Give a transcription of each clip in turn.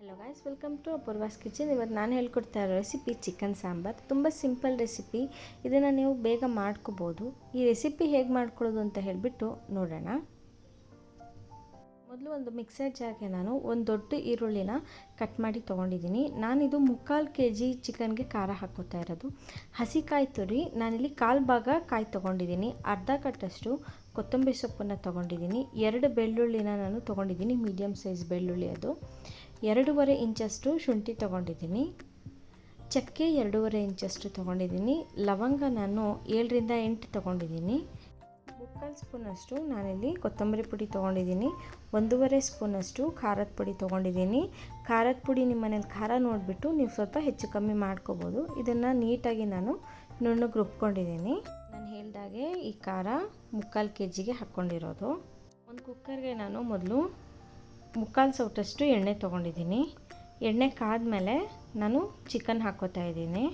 Hello guys, welcome to Apoorva's kitchen. ಇವತ್ತು ನಾನು ಹೇಳ್ಕೊಡ್ತಾ ಇರೋ ರೆಸಿಪಿ ಚಿಕನ್ ಸಾಂಬಾರ್. ತುಂಬ ಸಿಂಪಲ್ ರೆಸಿಪಿ, ಇದನ್ನು ನೀವು ಬೇಗ ಮಾಡ್ಕೋಬೋದು. ಈ ರೆಸಿಪಿ ಹೇಗೆ ಮಾಡ್ಕೊಳ್ಳೋದು ಅಂತ ಹೇಳಿಬಿಟ್ಟು ನೋಡೋಣ. ಮೊದಲು ಒಂದು ಮಿಕ್ಸರ್ ಜಾರ್ಗೆ ನಾನು ಒಂದು ದೊಡ್ಡ ಈರುಳ್ಳಿನ ಕಟ್ ಮಾಡಿ ತೊಗೊಂಡಿದ್ದೀನಿ. ನಾನಿದು 3/4 kg ಚಿಕನ್ಗೆ ಖಾರ ಹಾಕ್ಕೋತಾ ಇರೋದು. ಹಸಿ ಕಾಯಿ ತುರಿ ನಾನಿಲ್ಲಿ 1/4 ಭಾಗ ಕಾಯಿ ತೊಗೊಂಡಿದ್ದೀನಿ. ಅರ್ಧ ಕಟ್ಟಷ್ಟು ಕೊತ್ತಂಬರಿ ಸೊಪ್ಪನ್ನು ತೊಗೊಂಡಿದ್ದೀನಿ. 2 ಬೆಳ್ಳುಳ್ಳಿನ ನಾನು ತೊಗೊಂಡಿದ್ದೀನಿ, ಮೀಡಿಯಮ್ ಸೈಜ್ ಬೆಳ್ಳುಳ್ಳಿ. ಅದು 2.5 ಇಂಚಷ್ಟು ಶುಂಠಿ ತೊಗೊಂಡಿದ್ದೀನಿ. ಚಕ್ಕೆ 2.5 ಇಂಚಷ್ಟು ತೊಗೊಂಡಿದ್ದೀನಿ. ಲವಂಗ ನಾನು 7ರಿಂದ 8 ತೊಗೊಂಡಿದ್ದೀನಿ. 3/4 ಸ್ಪೂನಷ್ಟು ನಾನಿಲ್ಲಿ ಕೊತ್ತಂಬರಿ ಪುಡಿ ತೊಗೊಂಡಿದ್ದೀನಿ. 1.5 ಸ್ಪೂನಷ್ಟು ಖಾರದ ಪುಡಿ ತೊಗೊಂಡಿದ್ದೀನಿ. ಖಾರದ ಪುಡಿ ನಿಮ್ಮ ಮನೇಲಿ ಖಾರ ನೋಡಿಬಿಟ್ಟು ನೀವು ಸ್ವಲ್ಪ ಹೆಚ್ಚು ಕಮ್ಮಿ ಮಾಡ್ಕೋಬೋದು. ಇದನ್ನು ನೀಟಾಗಿ ನಾನು ನುಣ್ಣಗೆ ರುಬ್ಕೊಂಡಿದ್ದೀನಿ. ನಾನು ಹೇಳಿದಾಗೆ ಈ ಖಾರ 3/4 kgಗೆ ಹಾಕ್ಕೊಂಡಿರೋದು. ಒಂದು ಕುಕ್ಕರ್ಗೆ ನಾನು ಮೊದಲು 3/4 ಸೌಟಷ್ಟು ಎಣ್ಣೆ ತೊಗೊಂಡಿದ್ದೀನಿ. ಎಣ್ಣೆ ಕಾದ್ಮೇಲೆ ನಾನು ಚಿಕನ್ ಹಾಕ್ಕೋತಾ ಇದ್ದೀನಿ.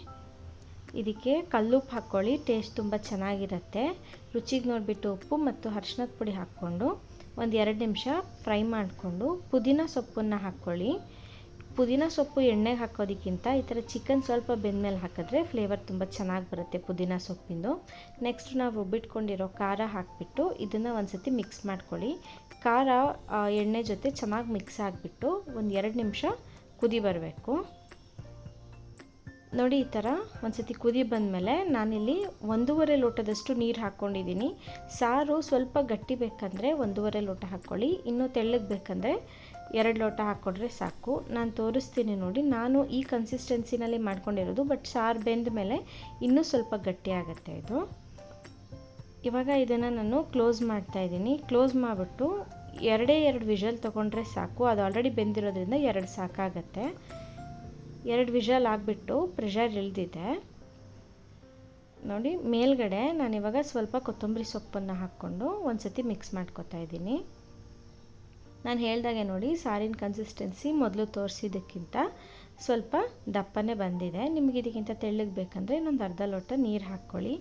ಇದಕ್ಕೆ ಕಲ್ಲುಪ್ಪು ಹಾಕ್ಕೊಳ್ಳಿ, ಟೇಸ್ಟ್ ತುಂಬ ಚೆನ್ನಾಗಿರುತ್ತೆ. ರುಚಿಗೆ ನೋಡಿಬಿಟ್ಟು ಉಪ್ಪು ಮತ್ತು ಅರಿಶಿನದ ಪುಡಿ ಹಾಕ್ಕೊಂಡು ಒಂದು 2 ನಿಮಿಷ ಫ್ರೈ ಮಾಡಿಕೊಂಡು ಪುದೀನ ಸೊಪ್ಪನ್ನು ಹಾಕ್ಕೊಳ್ಳಿ. ಪುದೀನ ಸೊಪ್ಪು ಎಣ್ಣೆಗೆ ಹಾಕೋದಕ್ಕಿಂತ ಈ ಥರ ಚಿಕನ್ ಸ್ವಲ್ಪ ಬೆಂದಮೇಲೆ ಹಾಕಿದ್ರೆ ಫ್ಲೇವರ್ ತುಂಬ ಚೆನ್ನಾಗಿ ಬರುತ್ತೆ ಪುದೀನ ಸೊಪ್ಪಿಂದು. ನೆಕ್ಸ್ಟ್ ನಾವು ರುಬ್ಬಿಟ್ಕೊಂಡಿರೋ ಖಾರ ಹಾಕಿಬಿಟ್ಟು ಇದನ್ನು ಒಂದು ಸತಿ ಮಿಕ್ಸ್ ಮಾಡ್ಕೊಳ್ಳಿ. ಖಾರ ಎಣ್ಣೆ ಜೊತೆ ಚೆನ್ನಾಗಿ ಮಿಕ್ಸ್ ಆಗಿಬಿಟ್ಟು ಒಂದು 2 ನಿಮಿಷ ಕುದಿ ಬರಬೇಕು. ನೋಡಿ, ಈ ಥರ ಒಂದು ಸತಿ ಕುದಿ ಬಂದಮೇಲೆ ನಾನಿಲ್ಲಿ 1.5 ಲೋಟದಷ್ಟು ನೀರು ಹಾಕ್ಕೊಂಡಿದ್ದೀನಿ. ಸಾರು ಸ್ವಲ್ಪ ಗಟ್ಟಿ ಬೇಕಂದರೆ 1.5 ಲೋಟ ಹಾಕ್ಕೊಳ್ಳಿ, ಇನ್ನೂ ತೆಳ್ಳಗೆ ಬೇಕಂದರೆ 2 ಲೋಟ ಹಾಕ್ಕೊಂಡ್ರೆ ಸಾಕು. ನಾನು ತೋರಿಸ್ತೀನಿ ನೋಡಿ. ನಾನು ಈ ಕನ್ಸಿಸ್ಟೆನ್ಸಿನಲ್ಲಿ ಮಾಡ್ಕೊಂಡಿರೋದು, ಬಟ್ ಸಾರು ಬೆಂದ ಮೇಲೆ ಇನ್ನೂ ಸ್ವಲ್ಪ ಗಟ್ಟಿ ಆಗುತ್ತೆ ಇದು. ಇವಾಗ ಇದನ್ನು ನಾನು ಕ್ಲೋಸ್ ಮಾಡ್ತಾಯಿದ್ದೀನಿ. ಕ್ಲೋಸ್ ಮಾಡಿಬಿಟ್ಟು 2 ವಿಷಲ್ ತೊಗೊಂಡ್ರೆ ಸಾಕು. ಅದು ಆಲ್ರೆಡಿ ಬೆಂದಿರೋದ್ರಿಂದ 2 ಸಾಕಾಗತ್ತೆ. 2 ವಿಷಲ್ ಆಗಿಬಿಟ್ಟು ಪ್ರೆಷರ್ ಇಳಿದಿದೆ ನೋಡಿ. ಮೇಲ್ಗಡೆ ನಾನಿವಾಗ ಸ್ವಲ್ಪ ಕೊತ್ತಂಬರಿ ಸೊಪ್ಪನ್ನು ಹಾಕ್ಕೊಂಡು ಒಂದು ಸತಿ ಮಿಕ್ಸ್ ಮಾಡ್ಕೊತಾ ಇದ್ದೀನಿ. ನಾನು ಹೇಳ್ದಾಗೆ ನೋಡಿ, ಸಾರಿನ ಕನ್ಸಿಸ್ಟೆನ್ಸಿ ಮೊದಲು ತೋರಿಸಿದ್ದಕ್ಕಿಂತ ಸ್ವಲ್ಪ ದಪ್ಪನೇ ಬಂದಿದೆ. ನಿಮಗೆ ಇದಕ್ಕಿಂತ ತೆಳ್ಳಗೆ ಬೇಕಂದರೆ ಇನ್ನೊಂದು ಅರ್ಧ ಲೋಟ ನೀರು ಹಾಕ್ಕೊಳ್ಳಿ.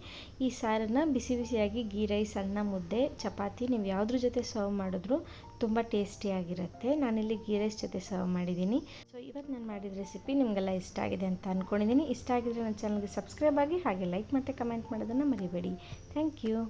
ಈ ಸಾರನ್ನು ಬಿಸಿ ಬಿಸಿಯಾಗಿ ಗೀ ರೈಸ್, ಅನ್ನ, ಮುದ್ದೆ, ಚಪಾತಿ ನೀವು ಯಾವುದ್ರ ಜೊತೆ ಸರ್ವ್ ಮಾಡಿದ್ರೂ ತುಂಬ ಟೇಸ್ಟಿಯಾಗಿರುತ್ತೆ. ನಾನಿಲ್ಲಿ ಗೀ ರೈಸ್ ಜೊತೆ ಸರ್ವ್ ಮಾಡಿದ್ದೀನಿ. ಸೊ ಇವತ್ತು ನಾನು ಮಾಡಿದ ರೆಸಿಪಿ ನಿಮಗೆಲ್ಲ ಇಷ್ಟ ಆಗಿದೆ ಅಂತ ಅಂದ್ಕೊಂಡಿದ್ದೀನಿ. ಇಷ್ಟ ಆಗಿದ್ರೆ ನನ್ನ ಚಾನಲ್ಗೆ ಸಬ್ಸ್ಕ್ರೈಬ್ ಆಗಿ, ಹಾಗೆ ಲೈಕ್ ಮತ್ತು ಕಮೆಂಟ್ ಮಾಡೋದನ್ನು ಮರಿಬೇಡಿ. Thank you.